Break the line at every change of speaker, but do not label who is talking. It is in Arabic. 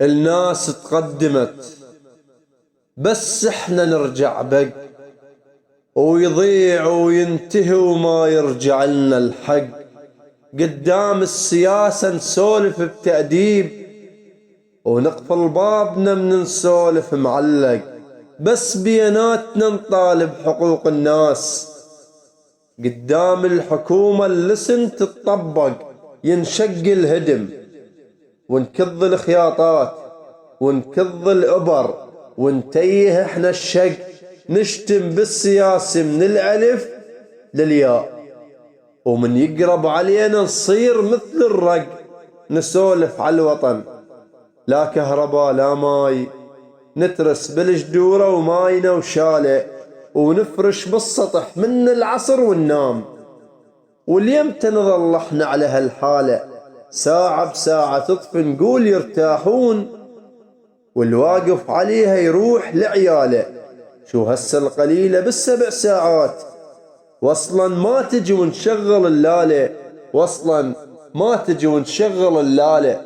الناس تقدمت بس احنا نرجع بق، ويضيع وينتهي وما يرجع لنا الحق. قدام السياسة نسولف بتأديب، ونقفل بابنا من نسولف معلق، بس بيناتنا نطالب حقوق الناس. قدام الحكومة اللسن تتطبق، ينشق الهدم ونكض الخياطات ونكض الإبر ونتيه احنا الشق. نشتم بالسياسي من الألف للياء، ومن يقرب علينا نصير مثل الرق. نسولف على الوطن، لا كهرباء لا ماي، نترس بالجدورة وماينا وشالة، ونفرش بالسطح من العصر وننام. واليمتى نظل احنا على هالحالة، ساعة بساعة تطفي نقول يرتاحون، والواقف عليها يروح لعياله. شو هسه القليلة بالسبع ساعات، واصلا ما تجي ونشغل اللالة، واصلا ما تجي ونشغل اللالة.